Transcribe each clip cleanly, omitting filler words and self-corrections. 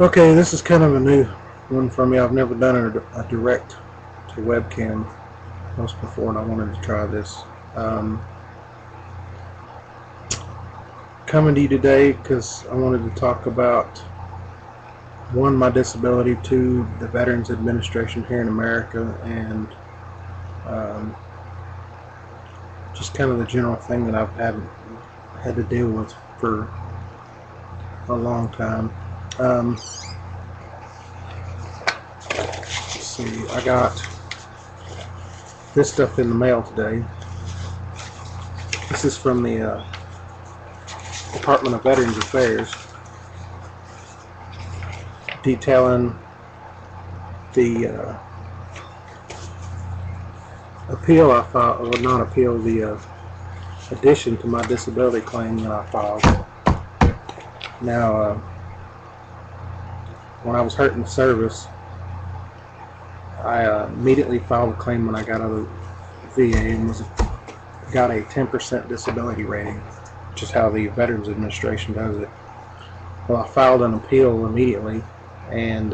Okay, this is kind of a new one for me. I've never done a direct to webcam post before, and I wanted to try this. Coming to you today because I wanted to talk about, one, my disability, two, the Veterans Administration here in America, and um, just kind of the general thing that I've had to deal with for a long time. Let's see, I got this stuff in the mail today. This is from the Department of Veterans Affairs, detailing the appeal I filed, or not appeal, the addition to my disability claim that I filed. Now, when I was hurt in the service, I immediately filed a claim when I got out of the VA and got a 10% disability rating, which is how the Veterans Administration does it. Well, I filed an appeal immediately, and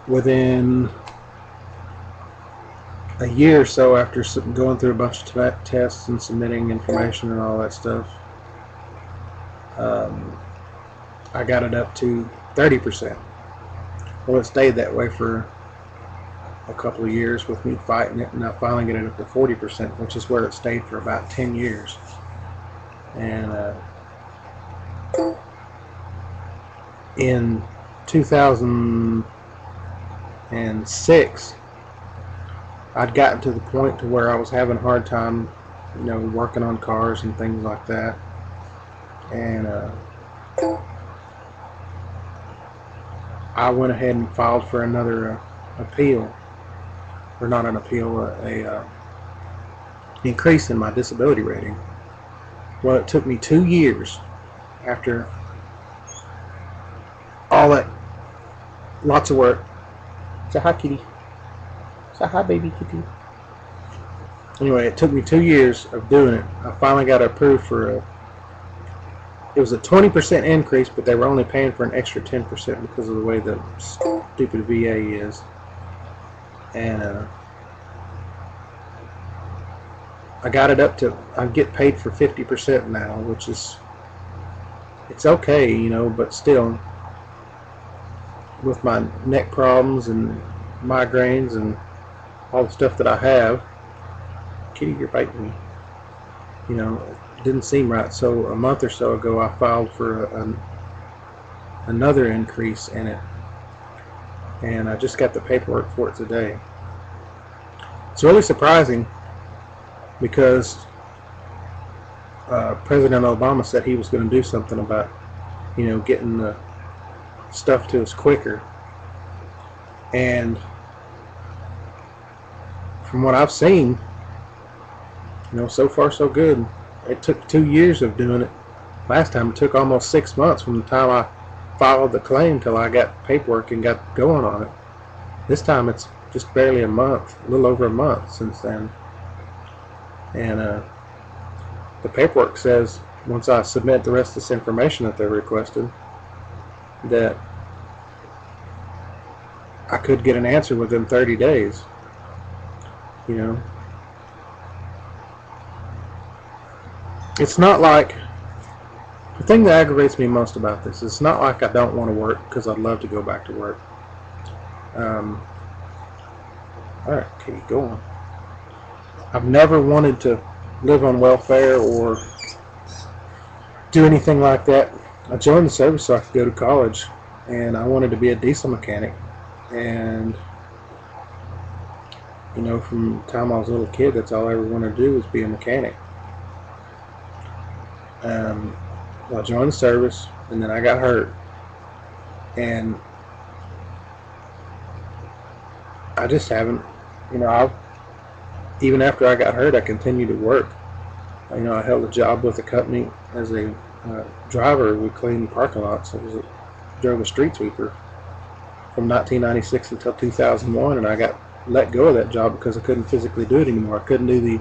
within a year or so after going through a bunch of tests and submitting information and all that stuff, I got it up to 30%. Well, it stayed that way for a couple of years with me fighting it, and I finally got it up to 40%, which is where it stayed for about 10 years. And in 2006, I'd gotten to the point to where I was having a hard time, working on cars and things like that. And I went ahead and filed for another appeal, or not an appeal, a increase in my disability rating. Well, it took me 2 years after all that, lots of work. Say hi, kitty. Say hi, baby kitty. Anyway, it took me 2 years of doing it. I finally got approved for it was a 20% increase, but they were only paying for an extra 10% because of the way the stupid VA is. And I got it up to, I get paid for 50% now, which is, it's okay, but still, with my neck problems and migraines and all the stuff that I have, kitty, you're biting me, it didn't seem right. So a month or so ago, I filed for another increase in it, and I just got the paperwork for it today. It's really surprising because President Obama said he was going to do something about, getting the stuff to us quicker. And from what I've seen, so far so good. It took 2 years of doing it. Last time it took almost 6 months from the time I filed the claim till I got paperwork and got going on it. This time it's just barely a month, a little over a month since then. And the paperwork says once I submit the rest of this information that they requested, that I could get an answer within 30 days. It's not like, the thing that aggravates me most about this, it's not like I don't want to work, because I'd love to go back to work. Alright, okay, go on. I've never wanted to live on welfare or do anything like that. I joined the service so I could go to college, and I wanted to be a diesel mechanic. And from the time I was a little kid, that's all I ever wanted to do was be a mechanic. I joined the service, and then I got hurt, and I just haven't, even after I got hurt, I continued to work. I held a job with a company as a driver. We cleaned parking lots. Drove a street sweeper from 1996 until 2001, and I got let go of that job because I couldn't physically do it anymore. I couldn't do the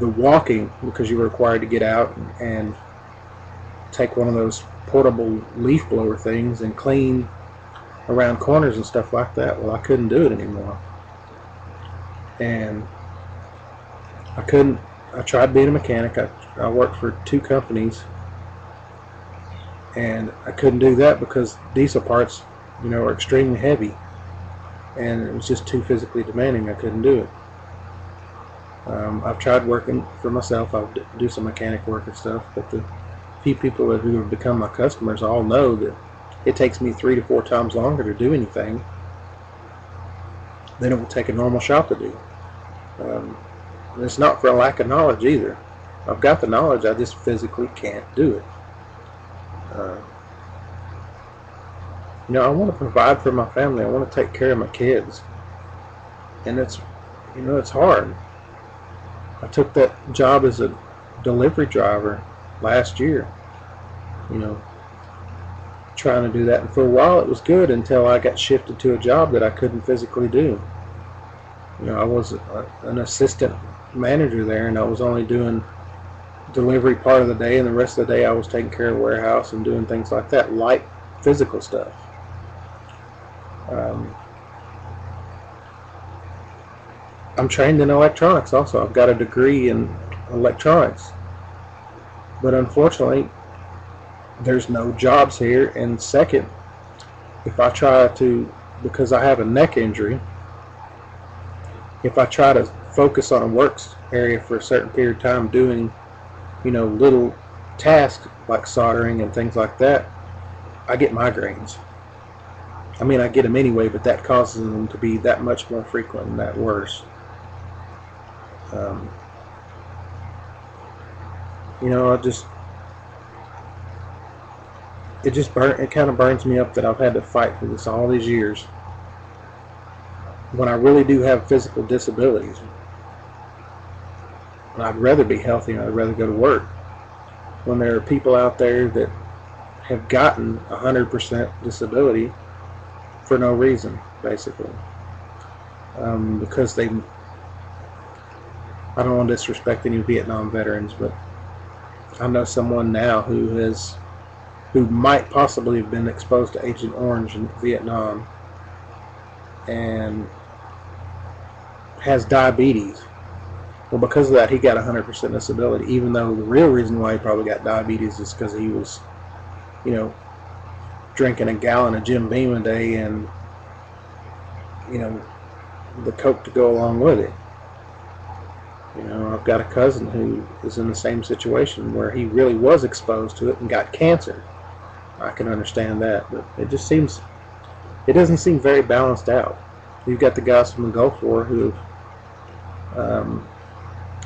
walking because you were required to get out and take one of those portable leaf blower things and clean around corners and stuff like that. Well, I couldn't do it anymore, and I couldn't. I tried being a mechanic. I worked for 2 companies, and I couldn't do that because diesel parts, are extremely heavy, and it was just too physically demanding. I couldn't do it. I've tried working for myself. I do some mechanic work and stuff, but the few people who have become my customers all know that it takes me 3 to 4 times longer to do anything than it will take a normal shop to do. It's not for a lack of knowledge either. I've got the knowledge, I just physically can't do it. I want to provide for my family. I want to take care of my kids, and it's hard. I took that job as a delivery driver last year, trying to do that, and for a while it was good until I got shifted to a job that I couldn't physically do. I was an assistant manager there, and I was only doing delivery part of the day, and the rest of the day I was taking care of warehouse and doing things like that, light physical stuff. I'm trained in electronics also. I've got a degree in electronics, but unfortunately there's no jobs here. And second, if I try to, because I have a neck injury, if I try to focus on a works area for a certain period of time doing little tasks like soldering and things like that, I get migraines. I mean, I get them anyway, but that causes them to be that much more frequent and that worse. It kind of burns me up that I've had to fight for this all these years when I really do have physical disabilities. And I'd rather be healthy and I'd rather go to work, when there are people out there that have gotten 100% disability for no reason, basically. Because I don't want to disrespect any Vietnam veterans, but I know someone now who might possibly have been exposed to Agent Orange in Vietnam and has diabetes. Well, because of that, he got 100% disability, even though the real reason why he probably got diabetes is because he was, drinking a gallon of Jim Beam a day and, the Coke to go along with it. I've got a cousin who is in the same situation where he really was exposed to it and got cancer. I can understand that, but it doesn't seem very balanced out. You've got the guys from the Gulf War who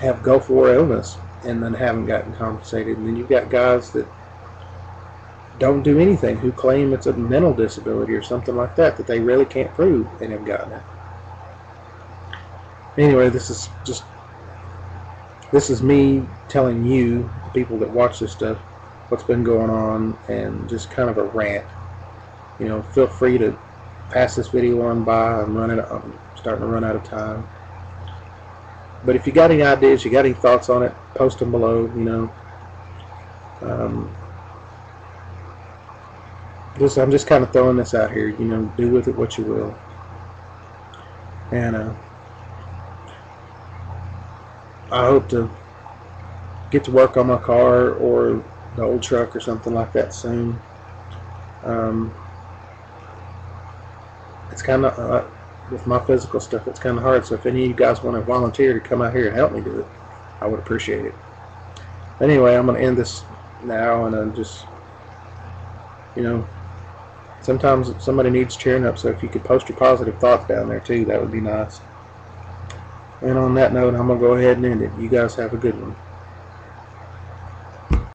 have Gulf War illness and then haven't gotten compensated, and then you've got guys that don't do anything who claim it's a mental disability or something like that they really can't prove and have gotten it. Anyway, this is me telling you, people that watch this stuff, what's been going on, and just kind of a rant. Feel free to pass this video on by. I'm starting to run out of time. But if you got any ideas, you got any thoughts on it, post them below. I'm just kind of throwing this out here. Do with it what you will. And I hope to get to work on my car or the old truck or something like that soon. It's kind of with my physical stuff, it's kind of hard. So if any of you guys want to volunteer to come out here and help me do it, I would appreciate it. Anyway, I'm going to end this now, and I'm just, sometimes somebody needs cheering up. So if you could post your positive thoughts down there too, that would be nice. And on that note, I'm going to go ahead and end it. You guys have a good one.